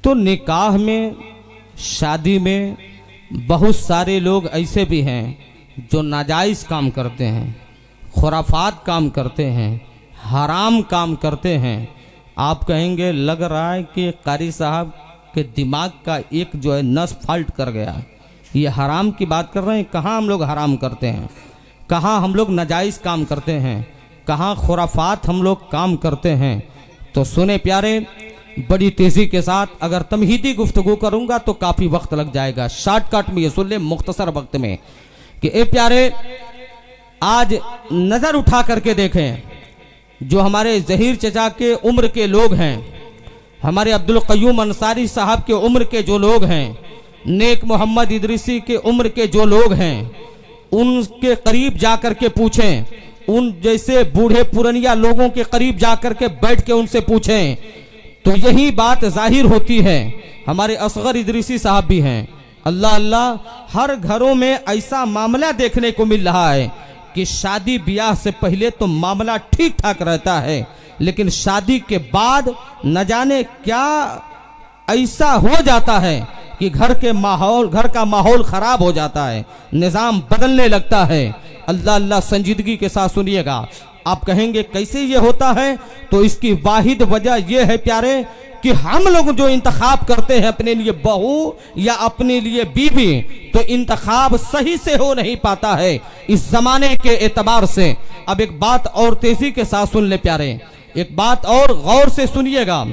तो निकाह में, शादी में बहुत सारे लोग ऐसे भी हैं जो नाजायज़ काम करते हैं, खुराफात काम करते हैं, हराम काम करते हैं। आप कहेंगे लग रहा है कि कारी साहब के दिमाग का एक जो है नस फाल्ट कर गया। ये हराम की बात कर रहे हैं। कहाँ हम लोग हराम करते हैं, कहाँ हम लोग नाजायज़ काम करते हैं, कहाँ खुराफात हम लोग काम करते हैं। तो सुने प्यारे, बड़ी तेज़ी के साथ अगर तमहीदी गुफ्तगू करूँगा तो काफ़ी वक्त लग जाएगा। शॉर्टकट में ये सुन ले मुख्तसर वक्त में कि ए प्यारे, आज नज़र उठा करके देखें, जो हमारे ज़हीर चचा के उम्र के लोग हैं, हमारे अब्दुल क़य्यूम अंसारी साहब के उम्र के जो लोग हैं, नेक मोहम्मद इदरीसी के उम्र के जो लोग हैं, उनके करीब जाकर के पूछें, उन जैसे बूढ़े पुरनिया लोगों के करीब जाकर के बैठ के उनसे पूछें, तो यही बात जाहिर होती है। हमारे असगर इदरीसी साहब भी हैं, अल्लाह अल्लाह, हर घरों में ऐसा मामला देखने को मिल रहा है कि शादी ब्याह से पहले तो मामला ठीक ठाक रहता है, लेकिन शादी के बाद न जाने क्या ऐसा हो जाता है कि घर का माहौल खराब हो जाता है, निज़ाम बदलने लगता है। अल्लाह अल्लाह, संजीदगी के साथ सुनिएगा। आप कहेंगे कैसे ये होता है? तो इसकी वाहिद वजह यह है प्यारे कि हम लोग जो इंतखाब करते हैं अपने लिए बहू या अपने लिए बीवी, तो इंतखाब सही से हो नहीं पाता है इस जमाने के एतबार से। अब एक बात और तेजी के साथ सुन ले प्यारे, एक बात और गौर से सुनिएगा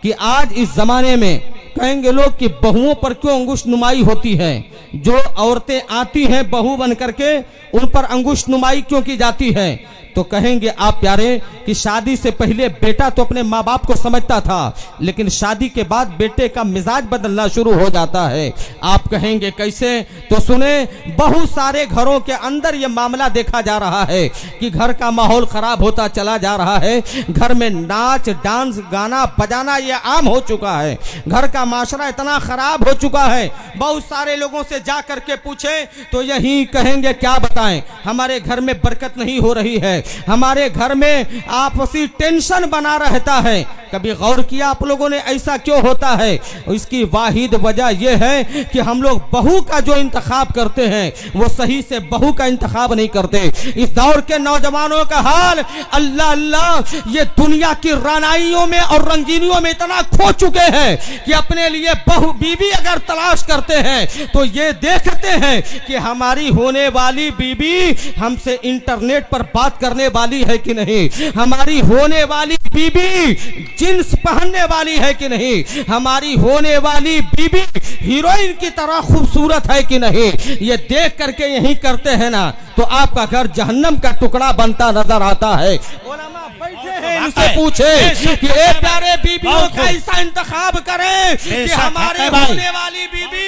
कि आज इस जमाने में कहेंगे लोग कि बहुओं पर क्यों अंगुश नुमाई होती है। जो औरतें आती हैं बहू बन करके, उन पर अंगुश नुमाई क्यों की जाती है? तो कहेंगे आप प्यारे कि शादी से पहले बेटा तो अपने माँ बाप को समझता था, लेकिन शादी के बाद बेटे का मिजाज बदलना शुरू हो जाता है। आप कहेंगे कैसे? तो सुने, बहुत सारे घरों के अंदर ये मामला देखा जा रहा है कि घर का माहौल खराब होता चला जा रहा है। घर में नाच डांस गाना बजाना ये आम हो चुका है। घर का माशरा इतना खराब हो चुका है, बहुत सारे लोगों से जा करके पूछे तो यही कहेंगे क्या बताएं, हमारे घर में बरकत नहीं हो रही है, हमारे घर में आपसी टेंशन बना रहता है। कभी गौर किया आप लोगों ने ऐसा क्यों होता है? इसकी वाहिद वजह यह है कि हम लोग बहू का जो इंतखाब करते हैं वो सही से बहू का इंतखाब नहीं करते। इस दौर के नौजवानों का हाल अल्लाह अल्लाह, ये दुनिया की रानाइयों में और रंगीनियों में इतना खो चुके हैं कि अपने लिए बहू बीवी अगर तलाश करते हैं तो ये देखते हैं कि हमारी होने वाली बीवी हमसे इंटरनेट पर बात करने वाली है कि नहीं, हमारी होने वाली बीवी जींस पहनने वाली है कि नहीं, हमारी होने वाली बीवी हीरोइन की तरह खूबसूरत है कि नहीं। ये देख करके यही करते हैं ना, तो आपका घर जहन्नम का टुकड़ा बनता नजर आता है। उलमा बैठे हैं, इनसे पूछे कि ए प्यारे बीवियों का ऐसा इंतखाब करें कि हमारी होने वाली बीवी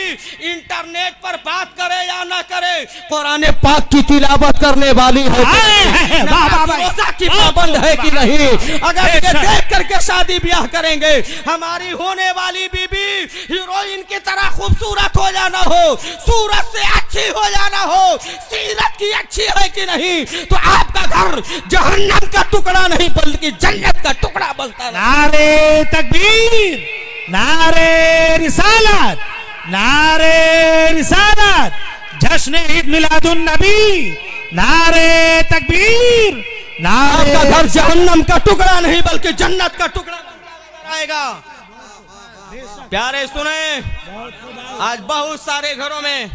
इंटरनेट पर बात करे या ना करे, कुरान पाक की तिलावत करने वाली है, रोजा की पाबंद है कि नहीं। अगर ये देख करके शादी ब्याह करेंगे, हमारी होने वाली बीवी हीरोइन की तरह खूबसूरत हो जाना हो, सूरत से अच्छी हो जाना हो, सीरत की अच्छी है कि नहीं, तो आपका घर जहन्नम का टुकड़ा नहीं बल्कि जन्नत का टुकड़ा बनता है। नारे तकबीर, नारे रिसालत, नारे रिसालत, जश्न ईद मिलादुन नबी, नारे तकबीर, नारे। आपका घर जहन्नम का टुकड़ा नहीं बल्कि जन्नत का टुकड़ा आएगा। प्यारे सुने, आज बहुत सारे घरों में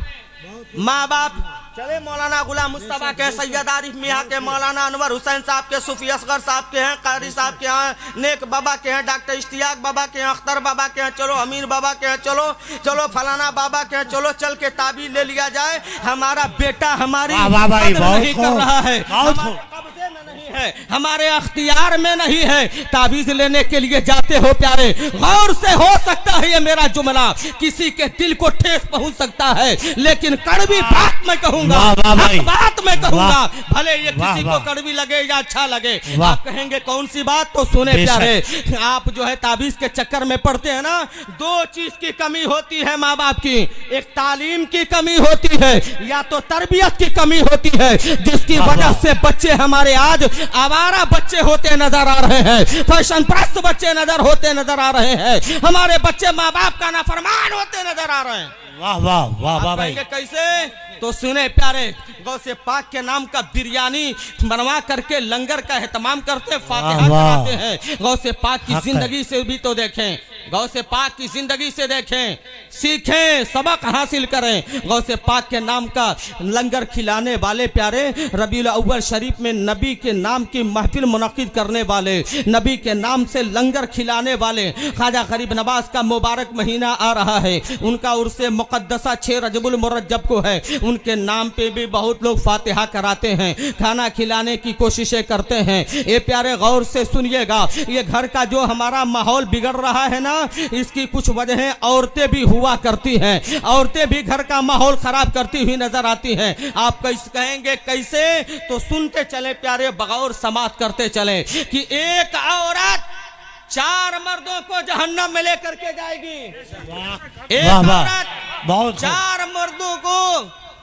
माँ बाप चले मौलाना गुलाम मुस्तफा के, सैयद आरिफ मियाँ के, मौलाना अनवर हुसैन साहब के, सूफी असगर साहब के हैं, कारी साहब के हैं, नेक बाबा के हैं, डॉक्टर इश्तियाक बाबा के हैं, अख्तर बाबा के हैं, चलो अमीर बाबा के हैं, चलो चलो फलाना बाबा के हैं, चलो चल के ताबीज ले लिया जाए। हमारा बेटा हमारी नहीं कर रहा है, कब्जे में नहीं है, हमारे अख्तियार में नहीं है, ताबीज लेने के लिए जाते हो प्यारे। गौर से हो सकता है ये मेरा जुमला किसी के दिल को ठेस पहुंच सकता है, लेकिन कड़वी बात मैं कहूँगा, बात मैं कहूँगा, भले ये किसी को कड़वी लगे या अच्छा लगे। आप कहेंगे कौन सी बात? तो सुने प्यारे, आप जो है ताबीज के चक्कर में पड़ते हैं ना, दो चीज की कमी होती है माँ बाप की, एक तालीम की कमी होती है या तो तरबियत की कमी होती है, जिसकी वजह से बच्चे हमारे आज आवारा बच्चे होते नजर आ रहे हैं, फैशन प्रस्त बच्चे होते नजर आ रहे हैं, हमारे बच्चे माँ बाप का नाफरमान होते नजर आ रहे हैं। वाह वाह वाह वाह भाई। कैसे? तो सुने प्यारे, गौसे पाक के नाम का बिरयानी बनवा करके लंगर का एहतमाम करते, फातिहा कराते हैं। गौसे पाक की जिंदगी से भी तो देखें, गौसे पाक की जिंदगी से देखें, सीखें, सबक हासिल करें। गौसे पाक के नाम का लंगर खिलाने वाले प्यारे, रबीउल अव्वल शरीफ में नबी के नाम की महफिल मुनक्किद करने वाले, नबी के नाम से लंगर खिलाने वाले ख्वाजा गरीब नवाज का मुबारक महीना आ रहा है। उनका उर्से मुक़द्दसा 6 रजबुल मुरज्जब को है। उनके नाम पे भी बहुत लोग फातिहा कराते हैं, खाना खिलाने की कोशिशें करते हैं। ये प्यारे गौर से सुनिएगा, ये घर का जो हमारा माहौल बिगड़ रहा है ना, इसकी कुछ वजहें औरतें भी हुआ करती हैं। औरतें भी घर का माहौल खराब करती हुई नजर आती हैं। आप कैसे कहेंगे कैसे? तो सुनते चले प्यारे, बगौर समाप्त करते चले कि एक औरत 4 मर्दों को जहन्नम में लेकर के जाएगी। एक औरत 4 मर्दों को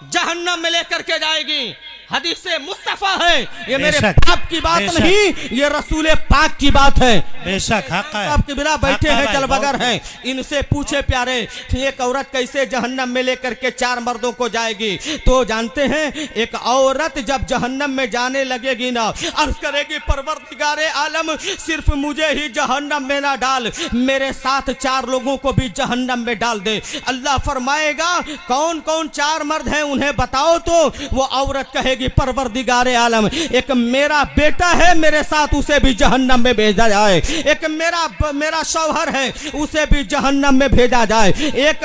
जहन्नम में लेकर के जाएगी। हदीस से मुस्तफा है, ये मेरे बाप की बात नहीं, ये रसूल पाक की बात है। बेशक हक है। आपके बिना बैठे हैं, चल बगर हैं। इनसे पूछे प्यारे, एक औरत कैसे जहन्नम में लेकर के 4 मर्दों को जाएगी? तो जानते हैं, एक औरत जब जहन्नम में जाने लगेगी ना, अर्ज करेगी परवरदिगारे आलम सिर्फ मुझे ही जहन्नम में ना डाल, मेरे साथ 4 लोगों को भी जहन्नम में डाल दे। अल्लाह फरमाएगा कौन कौन 4 मर्द हैं उन्हें बताओ। तो वो औरत कहेगी परवरदिगारे आलम, एक मेरा बेटा है, मेरे साथ उसे भी जहन्नम में भेजा जाए। एक मेरा शौहर है, उसे भी जहन्नम में भेजा जाए। एक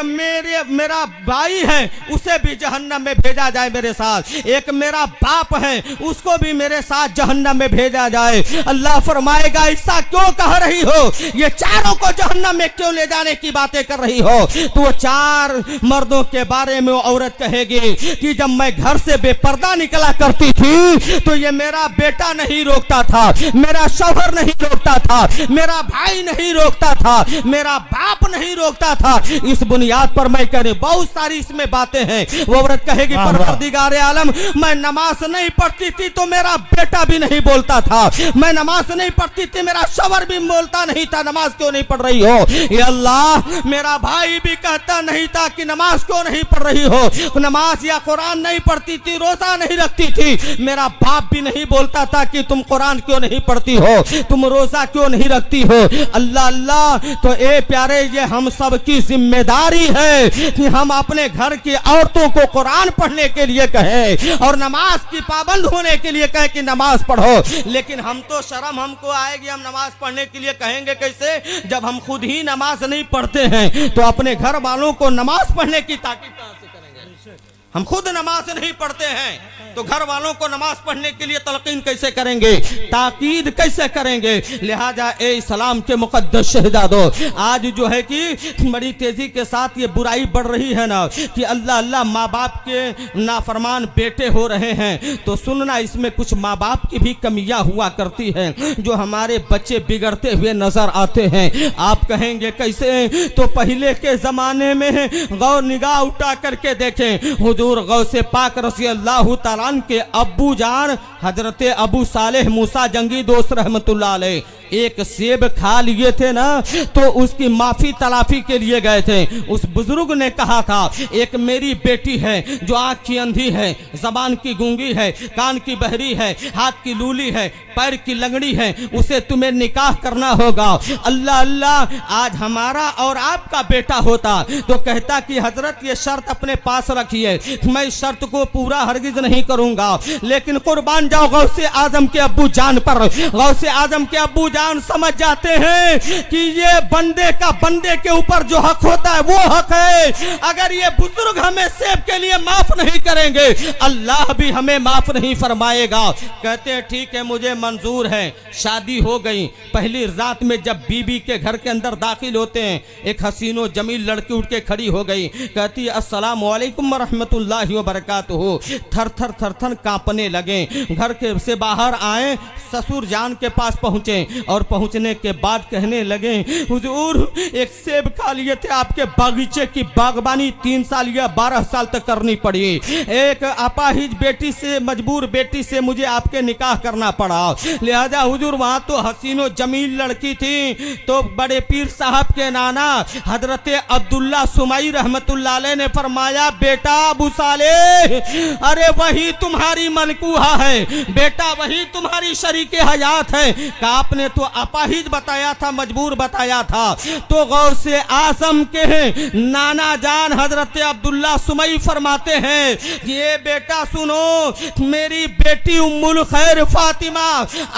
मेरा भाई है, उसे भी जहन्नम में भेजा जाए मेरे साथ। एक मेरा बाप है, उसको भी मेरे साथ जहन्नम में भेजा जाए। अल्लाह फरमाएगा ऐसा क्यों कह रही हो? ये चारों को जहन्नम में क्यों ले जाने की बातें कर रही हो? तो वो 4 मर्दों के बारे में वो औरत कहेगी कि जब मैं घर से बेपर्दा निकला करती थी तो ये मेरा बेटा नहीं रोकता था, मेरा शौहर नहीं रोकता था, मेरा भाई नहीं रोकता था, मेरा बाप नहीं रोकता था। इस बुनियाद पर मैं कह रही, बहुत सारी इसमें बातें हैं। वो औरत कहेगी परवरदिगारे आलम, मैं नमाज नहीं पढ़ती थी तो मेरा बेटा भी नहीं बोलता था, मैं नमाज नहीं पढ़ती थी, मेरा शौहर भी बोलता नहीं था, नमाज क्यों नहीं पढ़ रही हो? ये अल्लाह, मेरा भाई भी कहता नहीं था कि नमाज क्यों नहीं पढ़ रही हो, नमाज या कुरान नहीं पढ़ती थी, रोजा नहीं रखती थी, मेरा बाप भी नहीं बोलता था कि तुम कुरान क्यों नहीं पढ़ती हो, तुम रोजा क्यों नहीं रखती हो। अल्लाह अल्लाह, तो ए प्यारे, ये हम सब की जिम्मेदारी है कि हम अपने घर की औरतों को कुरान पढ़ने के लिए कहें और नमाज की पाबंद होने के लिए कहें कि नमाज पढ़ो। लेकिन हम तो शर्म हमको आएगी, हम नमाज पढ़ने के लिए कहेंगे कैसे जब हम खुद ही नमाज नहीं पढ़ते हैं? तो अपने घर वालों को नमाज पढ़ने की ताकीद कहां से करेंगे? हम खुद नमाज नहीं पढ़ते हैं तो घर वालों को नमाज पढ़ने के लिए तलकीन कैसे करेंगे, ताकीद कैसे करेंगे? लिहाजा ए इस्लाम के मुकद्दस शहजादों, आज जो है कि बड़ी तेजी के साथ ये बुराई बढ़ रही है ना कि अल्लाह अल्लाह माँ बाप के नाफरमान बेटे हो रहे हैं। तो सुनना, इसमें कुछ माँ बाप की भी कमियां हुआ करती हैं जो हमारे बच्चे बिगड़ते हुए नजर आते हैं। आप कहेंगे कैसे? तो पहले के जमाने में गौर निगाह उठा करके देखें, हुजूर गौसे पाक रज़ी अल्लाह तआला के अब्बू जान हजरत अबू सालेह मूसा जंगी दोस्त रहमतुल्लाह अलैह एक सेब खा लिए थे ना, तो उसकी माफी तलाफी के लिए गए थे। उस बुजुर्ग ने कहा था, एक मेरी बेटी है जो आंख की अंधी है, जबान की गूंगी है, कान की बहरी है, हाथ की लूली है, पैर की लंगड़ी है, उसे तुम्हें निकाह करना होगा। अल्लाह अल्लाह, आज हमारा और आपका बेटा होता तो कहता कि हजरत ये शर्त अपने पास रखिए, मैं इस शर्त को पूरा हरगिज नहीं करूंगा, लेकिन कुर्बान जाओ गौसे आजम के अब्बू जान पर। गौसे आजम के अब्बू जान समझ जाते हैं कि ये बंदे का बंदे के ऊपर जो हक होता है वो हक है। अगर ये बुजुर्ग हमें सेब के लिए माफ नहीं करेंगे, अल्लाह भी हमें माफ नहीं फरमाएगा। कहते हैं ठीक है, मुझे मंजूर है। शादी हो गई, पहली रात में जब बीबी के घर के अंदर दाखिल होते हैं, एक हसीनो जमील लड़की उठ के खड़ी हो गई, कहती है अस्सलाम वालेकुम रहमतुल्लाहि व बरकातुहू। थर थर थर थर कांपने लगे। घर के से बाहर आए, ससुर जान के पास पहुँचे और पहुँचने के बाद कहने लगे, हुजूर एक सेब खा लिए थे, आपके बागीचे की बागबानी 3 साल या 12 साल तक करनी पड़ी। एक अपाहिज बेटी से, मजबूर बेटी से मुझे आपके निकाह करना पड़ा, लिहाजा हुजूर वहाँ तो हसीनो जमील लड़की थी। तो बड़े पीर साहब के नाना हजरत अब्दुल्ला सुमई रहमतुल्लाह अलैह ने फरमाया, बेटा अबू सालेह, अरे वही तुम्हारी मनकूहा है, बेटा वही तुम्हारी शरीके हयात है। का आपने तो अपाहिज बताया था, मजबूर बताया था। तो गौर से आजम के नाना जान हजरत अब्दुल्ला सुमई फरमाते हैं, ये बेटा सुनो, मेरी बेटी उम्मुल खैर फातिमा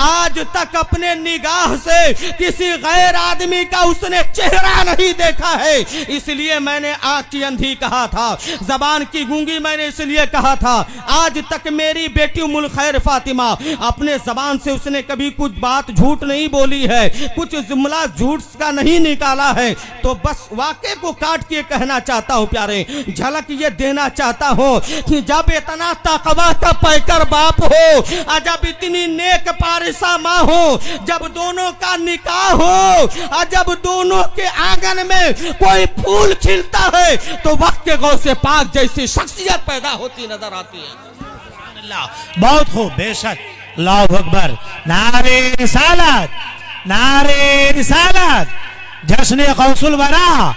आज तक अपने निगाह से किसी गैर आदमी का उसने चेहरा नहीं देखा है, इसलिए मैंने आंख की अंधी कहा था, जबान की गूंगी मैंने इसलिए कहा था। आज तक मेरी बेटी उम्मुल खैर फातिमा अपने जबान से उसने कभी कुछ बात झूठ नहीं बोली है, कुछ जुमला झूठ का नहीं निकाला है। तो बस वाक़े को काट के कहना चाहता हूँ प्यारे, झलक ये देना चाहता हूँ कि जब इतना तकवा का पैकर बाप हो, जब इतनी नेक पारिसा माँ हो, जब दोनों का निकाह हो, जब दोनों के आंगन में कोई फूल खिलता है, तो वक्त के गौ से पाक जैसी शख्सियत पैदा होती नजर आती है। बहुत खूब, बेशक, अल्लाहु अकबर, नारे रिसालत, नारे रिसालत, जश्न कौसुल वरा,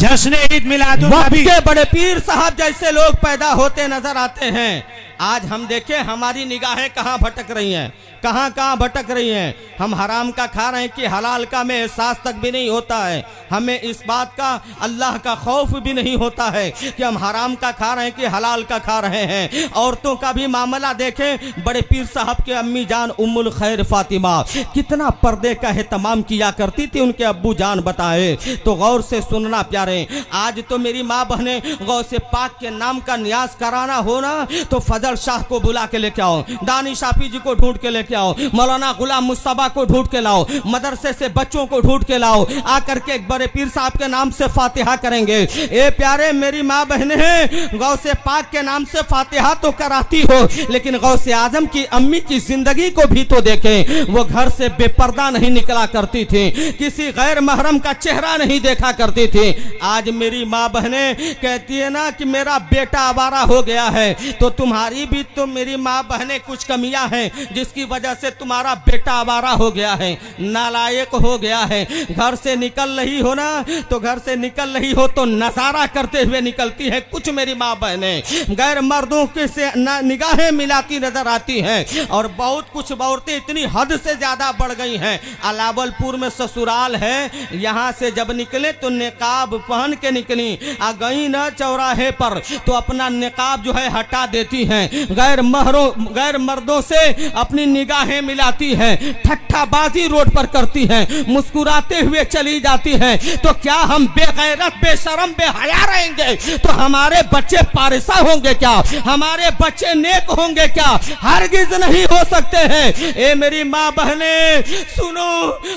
जश्न ईद मिलादुन नबी। के बड़े पीर साहब जैसे लोग पैदा होते नजर आते हैं। आज हम देखें हमारी निगाहें कहाँ भटक रही हैं, कहाँ कहाँ भटक रही हैं। हम हराम का खा रहे हैं कि हलाल का हमें एहसास तक भी नहीं होता है। हमें इस बात का, अल्लाह का खौफ भी नहीं होता है कि हम हराम का खा रहे हैं कि हलाल का खा रहे हैं। औरतों का भी मामला देखें, बड़े पीर साहब के अम्मी जान उम्मुल खैर फातिमा कितना पर्दे का एहतमाम किया करती थी, उनके अब्बू जान बताए। तो गौर से सुनना प्यारे, आज तो मेरी माँ बहने गौर से पाक के नाम का न्याज कराना हो ना, तो फजल शाह को बुला के लेके आओ, दानी शाफी जी को ढूंढ के लेके आओ, मौलाना गुलाम मुस्तफा को ढूंढ के लाओ, मदरसे से बच्चों को ढूंढ के लाओ, आकर के एक बड़े पीर साहब के नाम से फातिहा करेंगे। ए प्यारे मेरी माँ बहने हैं, गौसे पाक के नाम से फातिहा तो कराती हो, लेकिन गौसे आजम की अम्मी की जिंदगी को भी तो देखें। वो घर से बेपर्दा नहीं निकला करती थी, किसी गैर महरम का चेहरा नहीं देखा करती थी। आज मेरी माँ बहने कहती है ना कि मेरा बेटा आवारा हो गया है, तो तुम्हारी भी तो मेरी माँ बहने कुछ कमियां हैं जिसकी वजह से तुम्हारा बेटा आवारा हो गया है, नालायक हो गया है। घर से निकल रही हो ना, तो घर से निकल रही हो तो नजारा करते हुए निकलती है। कुछ मेरी माँ बहने गैर मर्दों के से निगाहें मिलाती नजर आती हैं, और बहुत कुछ औरतें इतनी हद से ज्यादा बढ़ गई हैं। अलावलपुर में ससुराल है, यहाँ से जब निकले तो निकाब पहन के निकली, आ गई ना चौराहे पर तो अपना निकाब जो है हटा देती हैं, गैर मर्दों से अपनी निगाहें मिलाती हैं, ठट्ठाबाजी रोड पर करती हैं, मुस्कुराते हुए चली जाती हैं। तो क्या हम बेगैरत, बेशरम, बेहया रहेंगे तो हमारे बच्चे पारिसा होंगे क्या, हमारे बच्चे नेक होंगे क्या? हरगिज नहीं हो सकते हैं। ए मेरी माँ बहने सुनो,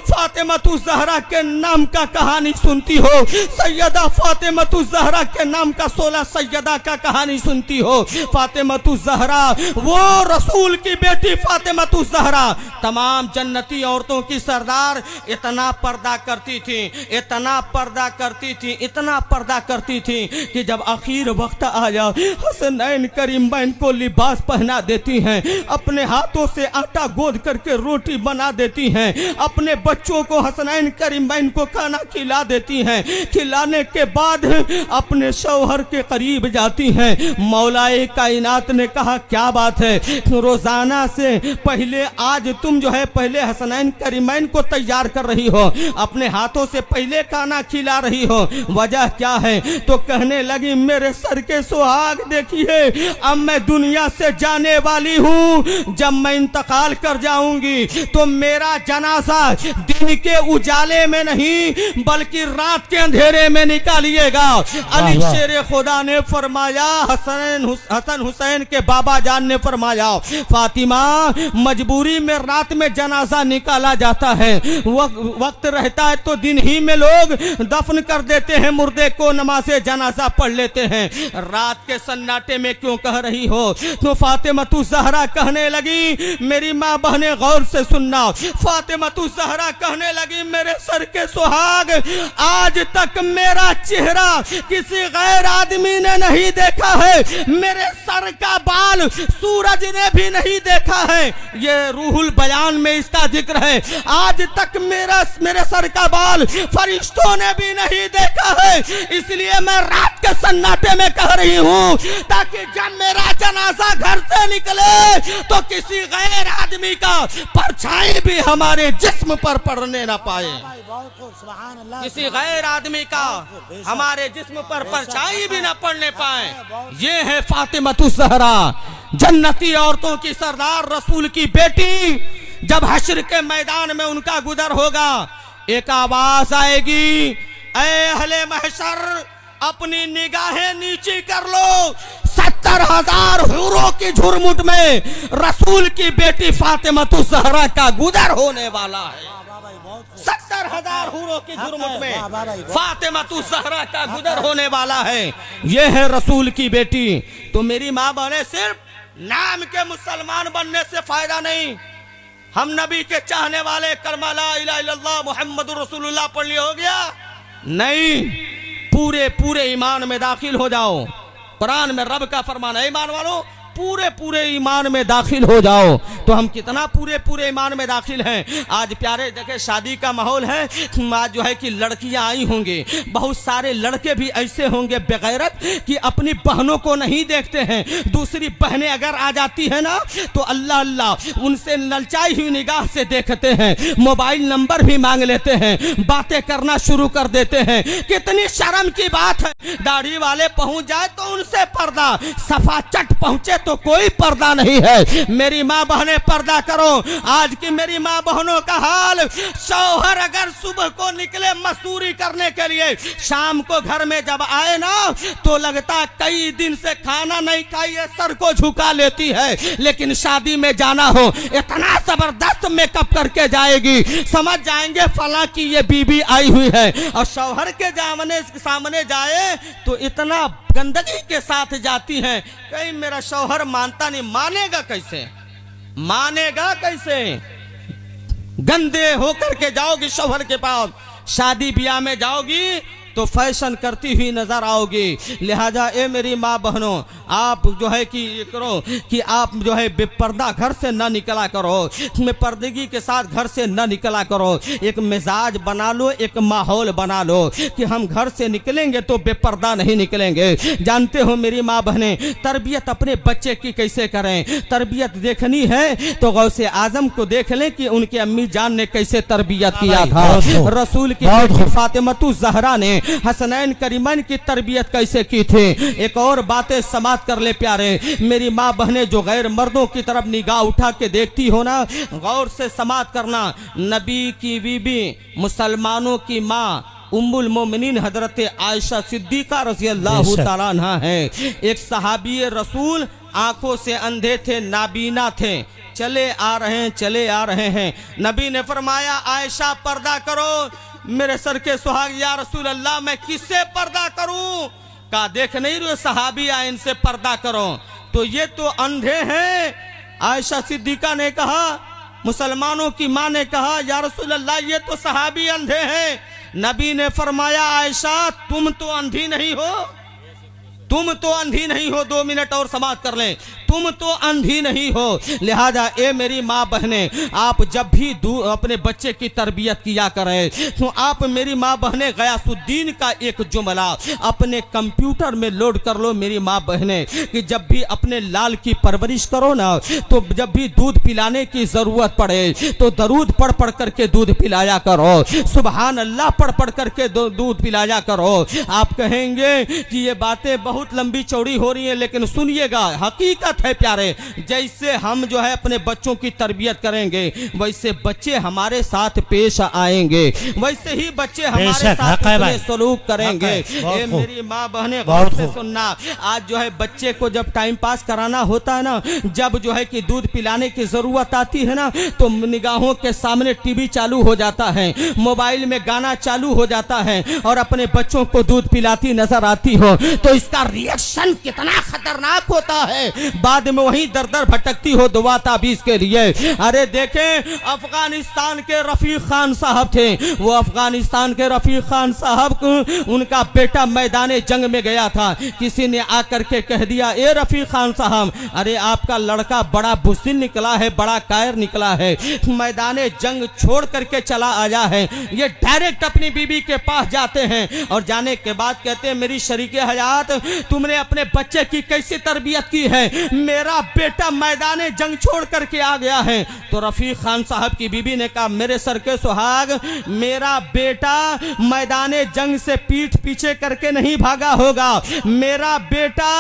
फातिमतुज ज़हरा के नाम का कहानी सुनती हो, सैयदा फातिमतुज ज़हरा के नाम का 16 सैयदा का कहानी सुनती हो। फातिमतुज ज़हरा वो रसूल की बेटी फातिमतुज ज़हरा, तमाम जन्नती औरतों की सरदार, इतना पर्दा करती थी, इतना पर्दा करती थी, इतना पर्दा करती थी कि जब आखिर वक्त आया हसनैन करीमैन को लिबास पहना देती हैं, अपने हाथों से आटा गोद करके रोटी बना देती हैं, अपने बच्चों को हसनैन करीमैन को खाना खिला देती हैं, खिलाने के बाद अपने शौहर के करीब जाती हैं। मौलाए कायनात ने कहा क्या बात है, रोजाना से पहले आज तुम जो है पहले हसनैन करीमैन को तैयार कर रही हो, अपने हाथों से पहले खाना खिला रही हो, वजह क्या है? तो कहने लगी मेरे सर के सुहाग देखिए, अब मैं दुनिया से जाने वाली हूँ, जब मैं इंतकाल कर जाऊंगी तो मेरा जनाजा दिन के उजाले में नहीं बल्कि रात के अंधेरे में निकालिएगा। अली शेर खुदा ने फरमाया हसन हुसैन के के बाबा जान ने फरमाया, फातिमा मजबूरी में रात में जनाजा निकाला जाता है, वक्त रहता है तो दिन ही में लोग दफन कर देते हैं मुर्दे को, नमाज़े जनाजा पढ़ लेते हैं, रात के सन्नाटे में क्यों कह रही हो? तो फातिमा ज़हरा कहने लगी, मेरी माँ बहने गौर से सुनना, फातिमा ज़हरा कहने लगी, मेरे सर के सुहाग, आज तक मेरा चेहरा किसी गैर आदमी ने नहीं देखा है, मेरे सर का बाल सूरज ने भी नहीं देखा है। ये रूहुल बयान में इसका जिक्र है। आज तक मेरे सर का बाल फरिश्तों ने भी नहीं देखा है, इसलिए मैं रात के सन्नाटे में कह रही हूँ, ताकि जब मेरा जनाजा घर से निकले तो किसी गैर आदमी का परछाई भी हमारे जिस्म पर पड़ने ना पाए, किसी गैर आदमी का हमारे जिस्म पर परछाई भी ना पड़ने पाए। ये है फातिमा ज़हरा, जन्नती औरतों की सरदार, रसूल की बेटी। जब हश्र के मैदान में उनका गुजर होगा, एक आवाज आएगी, ऐ अहले महशर, अपनी निगाहें नीची कर लो, 70,000 हूरों की झुरमुट में रसूल की बेटी फातिमा ज़हरा का गुजर होने वाला है। 70,000 हूरों की झुरमुट में फातिमा ज़हरा का गुजर होने वाला है। यह है रसूल की बेटी। तो मेरी माँ बहने, सिर्फ नाम के मुसलमान बनने से फायदा नहीं। हम नबी के चाहने वाले, कलमा ला इलाहा इल्लल्लाह मुहम्मदुर रसूलुल्लाह पढ़ लिया, हो गया नहीं, पूरे ईमान में दाखिल हो जाओ। कुरान में रब का फरमान है, ईमान वालों पूरे ईमान में दाखिल हो जाओ। तो हम कितना पूरे ईमान में दाखिल हैं। आज प्यारे देखे, शादी का माहौल है, आज जो है कि लड़कियां आई होंगी, बहुत सारे लड़के भी ऐसे होंगे बेगैरत कि अपनी बहनों को नहीं देखते हैं। दूसरी बहनें अगर आ जाती है ना, तो अल्लाह अल्लाह उनसे ललचाई हुई निगाह से देखते हैं, मोबाइल नंबर भी मांग लेते हैं, बातें करना शुरू कर देते हैं। कितनी शर्म की बात है। दाढ़ी वाले पहुंच जाए तो उनसे पर्दा, सफा चट पहुंचे तो कोई पर्दा नहीं है। मेरी माँ बहनें पर्दा करो। आज की मेरी माँ बहनों का हाल, शौहर अगर सुबह को निकले मजदूरी करने के लिए, शाम को घर में जब आए ना, तो लगता कई दिन से खाना नहीं खाई है, सर को झुका लेती है। लेकिन शादी में जाना हो, इतना जबरदस्त मेकअप करके जाएगी, समझ जाएंगे फला की ये बीबी आई हुई है। और शौहर के सामने जाए तो इतना गंदगी के साथ जाती हैं, कहीं मेरा शौहर मानता नहीं। मानेगा कैसे? गंदे होकर के जाओगी शौहर के पास, शादी ब्याह में जाओगी तो फैशन करती हुई नजर आओगी। लिहाजा ए मेरी माँ बहनों, आप जो है कि ये करो कि आप जो है बेपर्दा घर से न निकला करो, पर्दगी के साथ घर से न निकला करो। एक मिजाज बना लो, एक माहौल बना लो कि हम घर से निकलेंगे तो बेपर्दा नहीं निकलेंगे। जानते हो मेरी माँ बहनें, तरबियत अपने बच्चे की कैसे करें? तरबियत देखनी है तो गौसे आजम को देख लें कि उनके अम्मी जान ने कैसे तरबियत किया था। रसूल की बेटी फातिमा ज़हरा ने हसनैन करीमैन की तरबियत कैसे की थी। एक और बातें समाप्त कर ले प्यारे मेरी माँ बहनें, जो गैर मर्दों की तरफ निगाह उठा के देखती हो ना, गौर से समाप्त करना। नबी की बीबी, मुसलमानों की माँ उम्मुल मोमिनीन हजरत आयशा सिद्दीका रज़ी अल्लाह तआला अन्हा है। एक सहाबी रसूल, आंखों से अंधे थे, नाबीना थे, चले आ रहे हैं। नबी ने फरमाया, आयशा पर्दा करो। मेरे सर के सुहाग, या रसूल अल्लाह मैं किससे पर्दा करूं? का देख नहीं रहे सहाबी आए, इनसे पर्दा करो। तो ये तो अंधे हैं। आयशा सिद्दीका ने कहा, मुसलमानों की मां ने कहा, या रसूल अल्लाह ये तो सहाबी अंधे हैं। नबी ने फरमाया, आयशा तुम तो अंधी नहीं हो, 2 मिनट और समाप्त कर लें, तुम तो अंधी नहीं हो। लिहाजा ए मेरी माँ बहनें, आप जब भी अपने बच्चे की तरबियत किया करें तो आप मेरी माँ बहनें गयासुद्दीन का एक जुमला अपने कंप्यूटर में लोड कर लो मेरी माँ बहनें, कि जब भी अपने लाल की परवरिश करो ना, तो जब भी दूध पिलाने की जरूरत पड़े तो दरूद पढ़ करके दूध पिलाया करो, सुबहान अल्लाह पढ़ करके दूध पिलाया करो। आप कहेंगे कि ये बातें बहुत बहुत लंबी चौड़ी हो रही है, लेकिन सुनिएगा, हकीकत है प्यारे, जैसे हम जो है अपने बच्चों की तरबियत करेंगे वैसे बच्चे हमारे साथ पेश आएंगे, वैसे ही बच्चे हमारे साथ अपने सलूक करेंगे। ये मेरी माँ बहने गौर से सुनना, आज जो है बच्चे को जब टाइम पास कराना होता है ना, जब जो है कि दूध पिलाने की जरूरत आती है ना, तो निगाहों के सामने टीवी चालू हो जाता है, मोबाइल में गाना चालू हो जाता है और अपने बच्चों को दूध पिलाती नजर आती हो, तो इसका रिएक्शन कितना खतरनाक होता है। बाद में वही दर दर भटकती हो दुआ ताबीज के लिए। अरे देखें, अफगानिस्तान के रफीक खान साहब थे, वो अफगानिस्तान के रफीक खान साहब, उनका बेटा मैदान जंग में गया था। किसी ने आकर के कह दिया, ए रफीक खान साहब, अरे आपका लड़का बड़ा बुज़दिल निकला है, बड़ा कायर निकला है, मैदान जंग छोड़ करके चला आया है। ये डायरेक्ट अपनी बीबी के पास जाते हैं और जाने के बाद कहते हैं, मेरी शरीके हयात, तुमने अपने बच्चे की कैसी तरबियत की है? मेरा बेटा मैदान जंग छोड़ करके आ गया है। तो रफीक खान साहब की बीबी ने कहा, मेरे सर के सुहाग, मेरा बेटा मैदान जंग से पीठ पीछे करके नहीं भागा होगा, मेरा बेटा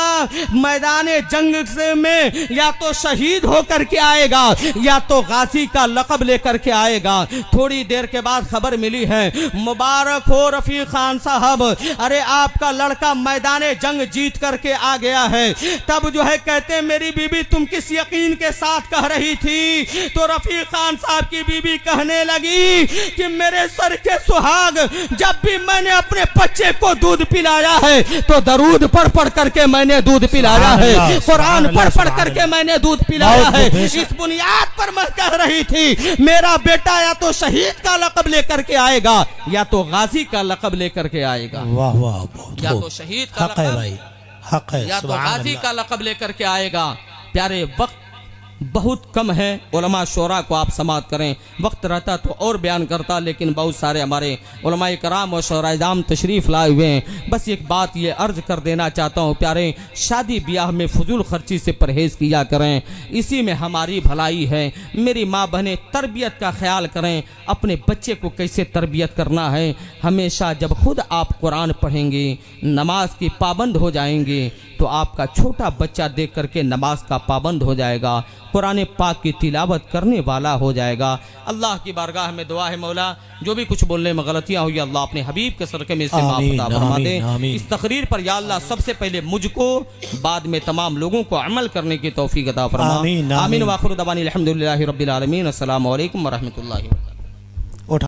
मैदान जंग से में या तो शहीद होकर के आएगा या तो गाजी का लक़ब लेकर के आएगा। थोड़ी देर के बाद खबर मिली है, मुबारक हो रफीक खान साहब, अरे आपका लड़का मैदान जंग जीत करके आ गया है। तब जो है कहते हैं, मेरी बीबी तुम किस यकीन के साथ कह रही थी? तो रफीक खान साहब की बीबी कहने लगी कि मेरे सर के सुहाग, जब भी मैंने अपने बच्चे को दूध पिलाया है तो दरूद पढ़ पढ़ करके मैंने दूध पिलाया है, कुरान पढ़ पढ़ करके मैंने दूध पिलाया है। इस बुनियाद पर मैं कह रही थी, मेरा बेटा या तो शहीद का लक़ब लेकर के आएगा या तो गाजी का लक़ब लेकर के आएगा। वाह वाह, या तो शहीद का लक़ब, हक है, या तो गाजी का लक़ब लेकर के आएगा। प्यारे, वक्त बहुत कम है, उलमा शोरा को आप समाअत करें। वक्त रहता तो और बयान करता, लेकिन बहुत सारे हमारे उलमा कराम और शोराइज़ाम तशरीफ़ लाए हुए हैं। बस एक बात ये अर्ज कर देना चाहता हूँ प्यारे, शादी ब्याह में फजूल खर्ची से परहेज़ किया करें, इसी में हमारी भलाई है। मेरी माँ बहनें, तरबियत का ख्याल करें, अपने बच्चे को कैसे तरबियत करना है। हमेशा जब खुद आप कुरान पढ़ेंगे, नमाज की पाबंद हो जाएंगे, तो आपका छोटा बच्चा देख करके नमाज का पाबंद हो जाएगा, कुरान पाक की तिलावत करने वाला हो जाएगा। अल्लाह की बारगाह में दुआ है, मौला जो भी कुछ बोलने में गलतियां हुई, अल्लाह अपने हबीब के सदक़े में से माफ़ फरमा दे। इस तकरीर पर या अल्लाह सबसे पहले मुझको, बाद में तमाम लोगों को अमल करने की तौफीक अता फरमा। आमीन। व आखिर दवानी अल्हम्दुलिल्लाहि रब्बिल आलमीन। अस्सलामु अलैकुम व रहमतुल्लाहि।